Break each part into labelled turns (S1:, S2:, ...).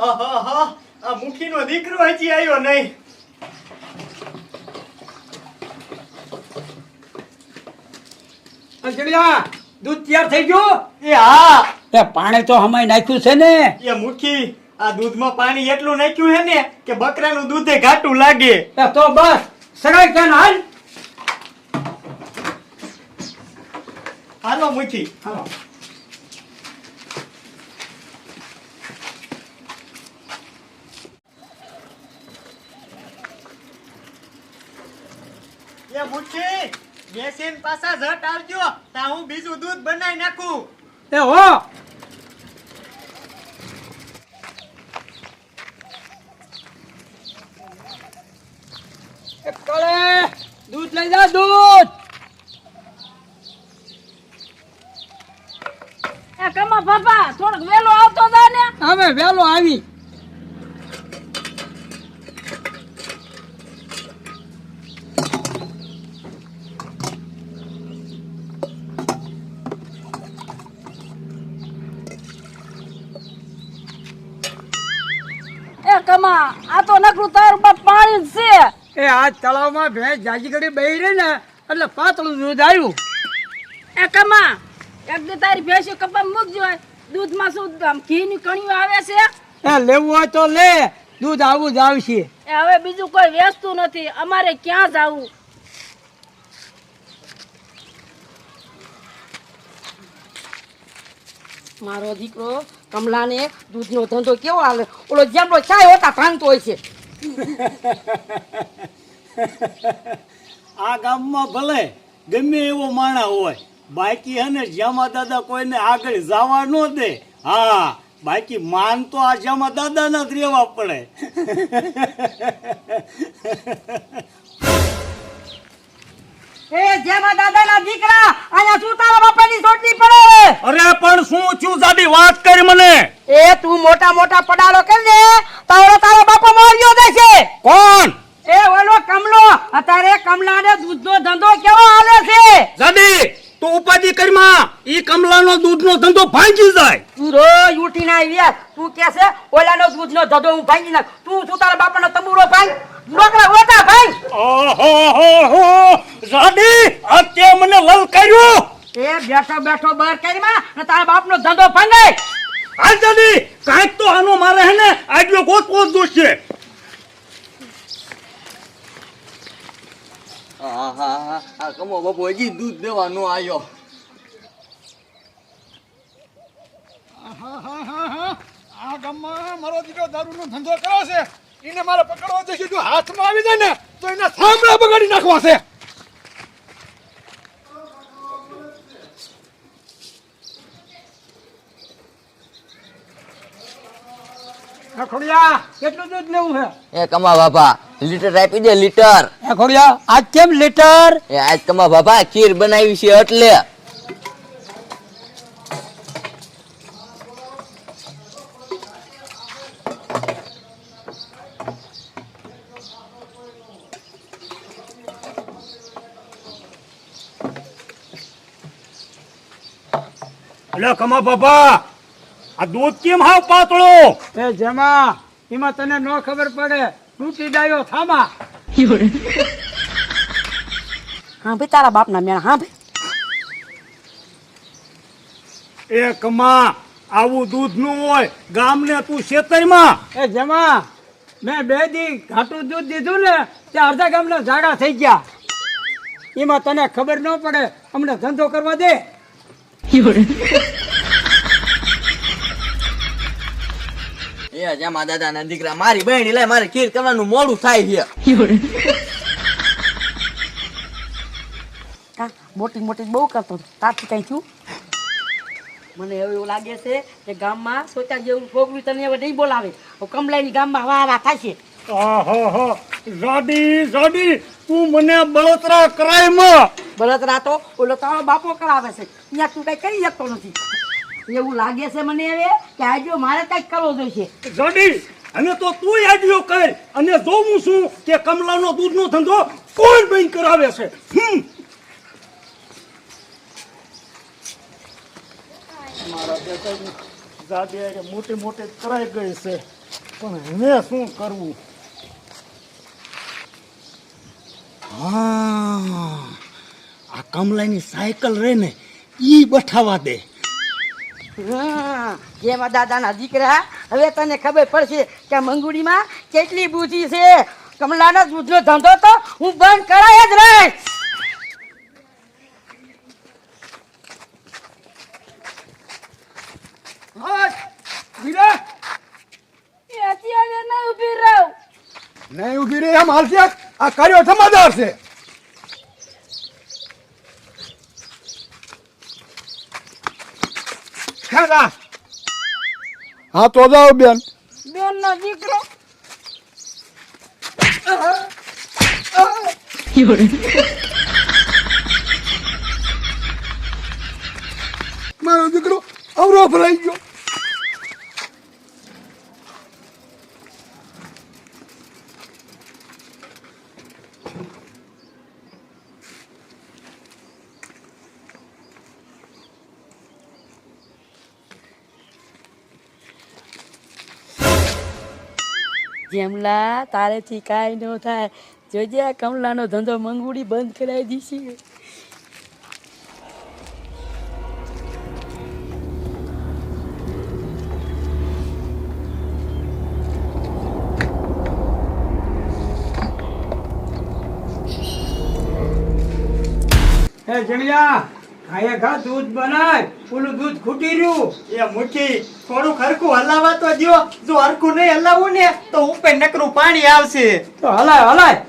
S1: આહાહા, આ મુખીનો દીકરો હજી આવ્યો નહીં.
S2: અંજલિયા દૂધ તૈયાર થઈ ગયું?
S1: એ હા.
S2: એ પાણી તો હમાઈ નાખ્યું છે ને?
S1: એ મુખી, આ દૂધમાં પાણી એટલું નાખ્યું હે ને કે બકરાનું દૂધે ઘાટું લાગે.
S2: એ તો બસ સગાઈ કેમ હાલ.
S1: હાલો મુખી.
S2: હાલો.
S1: એ મુખી, બેસીને પાછા ઝટ આવજો, તા હું બીજું દૂધ બનાવી નાખું.
S2: એ હો કળે દૂધ લઈ જા દૂધ.
S3: એ કમા બાપા થોડોક વેલો આવતો જા ને.
S2: હવે વેલો આવી.
S3: એ કમા આ તો નકરું તારું બાપ પાણી જ છે.
S2: એ આ તળાવમાં ભેંસ જાજી ઘડી બેહી રહી ને એટલે પાતળું દૂધ આવ્યું.
S3: એ કમા એક દી તારી ભેંસી કપા મૂકજો, દૂધમાં શું ઘી ની કણીઓ આવે છે.
S2: એ લેવું હોય તો લે, દૂધ આવું જ આવશે.
S3: એ હવે બીજું કોઈ વેચતું નથી, અમારે ક્યાં જાવું. મારો દીકરો કમલાને દૂધનો ધંધો કેવો હાલે, ઓલો જેમનો ચાય હોતા ભાંગતો હોય છે.
S4: આ ગામમાં ભલે ગમે એવો માણા હોય, બાકી હે ને જ્યામા દાદા કોઈને આગળ જવા ન દે. હા, બાકી માન તો આ જ્યામા દાદાના જ રહેવા પડે.
S3: એ જેમાં દાદાના દીકરા અહીંયા શું તારા બાપાની સોટલી પડે?
S4: અરે પણ શું છું જાડી વાત કરી મને.
S3: એ તું મોટા મોટા પડારો કર ને તારો તારો બાપો માર્યો દેશે.
S4: કોણ?
S3: એ ઓલો કમલો, અત્યારે કમલાને દૂધનો ધંધો કેવો હાલે છે?
S4: જાડી તું ઉપાધિ કરીમાં, ઈ કમલાનો દૂધનો ધંધો ભાંગી જાય.
S3: તું રોજ ઉઠીને આવ્યા, તું કે છે ઓલાનો દૂધનો ધંધો હું ભાંગી નાખ. તું શું તારા બાપાનો તંબુરો ભાંગ, ડોકરા ઓટા ભાંગ.
S4: ઓહો જાડી અત્ય મને લલકાર્યો.
S3: એ બેઠો બેઠો બર કરીમાં ને તારા બાપનો ધંધો ભાંગાય.
S4: હાલ જાડી કાંઈક તો આનો મારે હે ને આગલો ગોતવો જ જોશે.
S5: આ કમો બાપુ હજી દૂધ દેવા નો આવ્યો.
S6: આ ગામમાં મારો દીકરો દારૂનો ધંધો કરે છે, એને મારે પકડવા જશે. જો હાથમાં આવી જાય ને તો એના થાંભલા બગાડી નાખવા છે.
S2: ખોડિયા કેટલું દૂધ લેવું છે?
S5: એ કમા બાપા લીટર આપી દે, લીટર.
S2: એ ખોડિયા આજ કેમ લીટર?
S5: એ આજ કમા બાપા ખીર બનાવી છે એટલે.
S4: અલે કમા બાપા આ દૂધ કેમ હાવ પાતળો?
S2: એ જેમાં એમાં તને ન ખબર પડે, તૂટી ડાયો થામા.
S3: હા ભાઈ તારા બાપના મેણા. હા ભાઈ
S4: એ કમા આવું દૂધ નું હોય, ગામને તું શેતરમાં.
S2: એ જેમાં મેં 2 દી ઘાટું દૂધ દીધું ને ત્યાં અડધા ગામના ઝાડા થઈ ગયા. એમાં તને ખબર ન પડે, અમને ધંધો કરવા દે.
S5: એ જેમાં દાદા ના દીકરા મારી બહેણી લે, મારે ખીર કરવાનું મોડું થાય છે.
S3: મોટી મોટી બહુ કરતો તારથી કઈ છું. મને એવું લાગે છે કે ગામમાં સોચા જેવું છોકરું તને હવે નહીં બોલાવે. કમલાની ગામમાં વાહ વાહ થાય છે.
S4: આહા જાડી જાડી તું મને બળતરા કરાયમાં.
S3: બળતરા તો ઓલો તારો બાપો કરાવે છે, અહીંયા તું કઈ કરી શકતો નથી. એવું લાગે છે મને હવે કે આજે મારે કઈક કરવો જોઈશે.
S4: જાડી અને તો તું આડ્યો કર અને જોવું છું કે કમલાનો દૂધનો ધંધો કોણ બંધ કરાવે છે.
S1: મારા બેટાની જાડી મોટી મોટી કરાઈ ગઈ છે.
S6: પણ હવે શું કરવું?
S4: હા, આ કમલાની સાયકલ રે ને ઈ બઠાવા દે.
S3: જેમાં દાદાના દીકરા હવે તને ખબર પડશે કે આ મંગુડીમાં કેટલી બુદ્ધિ છે. કમલાનો દૂધનો ધંધો તો હું બંધ કરાય જ રહીશ.
S6: વીરા
S3: અત્યારે ન ઊભી રહું.
S6: નહીં ઊભી રહી એમ હાલશે. આ કાર્યો સમાધાર છે. હા તો જાઓ બેન.
S3: બેનનો દીકરો
S6: મારો દીકરો અવરો ભરાઈ ગયો.
S3: જેમલા તારેથી કાંઈ ન થાય. જોજે આ કમલાનો ધંધો મંગુડી બંધ કરાવી દીધી.
S2: હે જણિયા ખાયા ખા દૂધ બનાય, ઓલું દૂધ ખૂટી રહ્યું.
S1: એ મુઠી થોડું હરખું હલાવા તો દ્યો. જો હરખું નહીં હલાવું ને તો ઉપર નકરું પાણી આવશે.
S2: તો હલાય હલાય.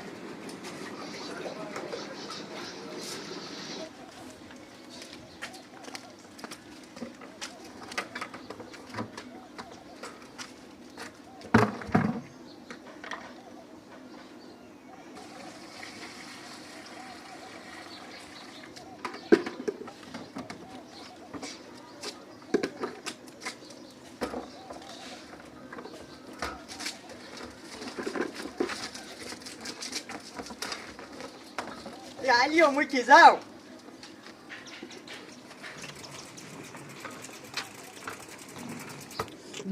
S1: આલ્યો મૂકી જાવ.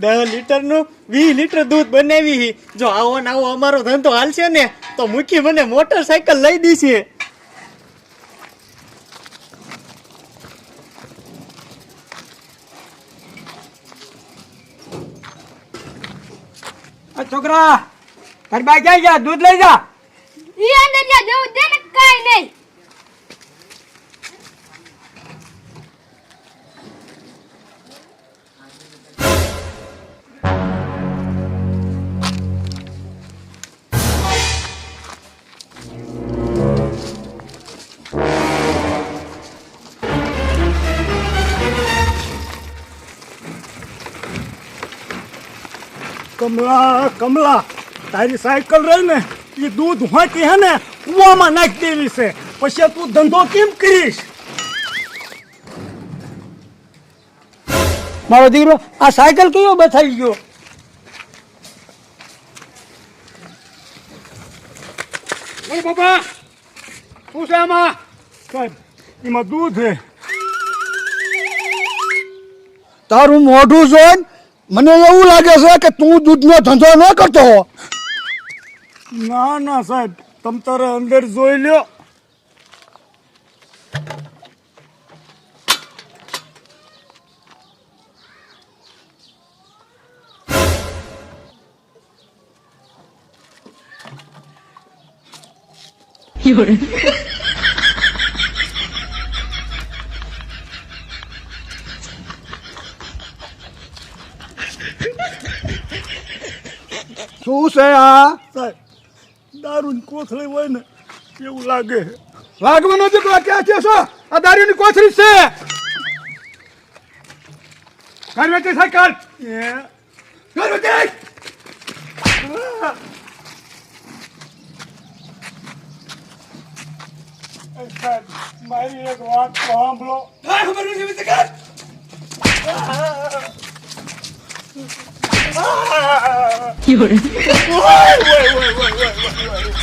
S1: 10 લીટરનું 20 લીટર દૂધ બનાવી. જો આવો ને આવો અમારો ધંધો હાલશે ને તો મૂકી મને મોટરસાયકલ લઈ દીશે.
S2: આ છોકરા તારી બા ક્યાં જા? દૂધ લઈ જા.
S7: ઈ અંદર જા જવું દે ને કાઈ નહીં.
S4: કમલા કમલા, તારી સાયકલ રહી ને એ દૂધ હોતી હે ને કુવામાં નાખી દેવી છે. પછી તું ધંધો કેમ કરીશ?
S2: મારો દીકરો આ સાયકલ કયો બતાવી ગયો?
S6: બોલ બાપા, શું છે આમાં?
S4: સાહેબ, એમાં દૂધ છે.
S6: તારું મોઢું જોઈને મને એવું લાગે છે કે તું દૂધનો ધંધો ન કરતો હો.
S4: ના ના સાહેબ, તમ તારે અંદર જોઈ લ્યો.
S6: શું છે આ?
S4: સાહેબ, દારૂની કોથળી હોય ને એવું લાગે.
S6: લાગવાનો દીકરો ક્યાં છે? શું આ દારૂની કોથળી છે? ઘરવેટી સાયકલ ઘરવેટી.
S4: સાહેબ, મારી એક વાત તો સાંભળો.
S6: ખબર નથી વિશે કર.
S4: ઓય, ઓય, ઓય, ઓય, ઓય, ઓય.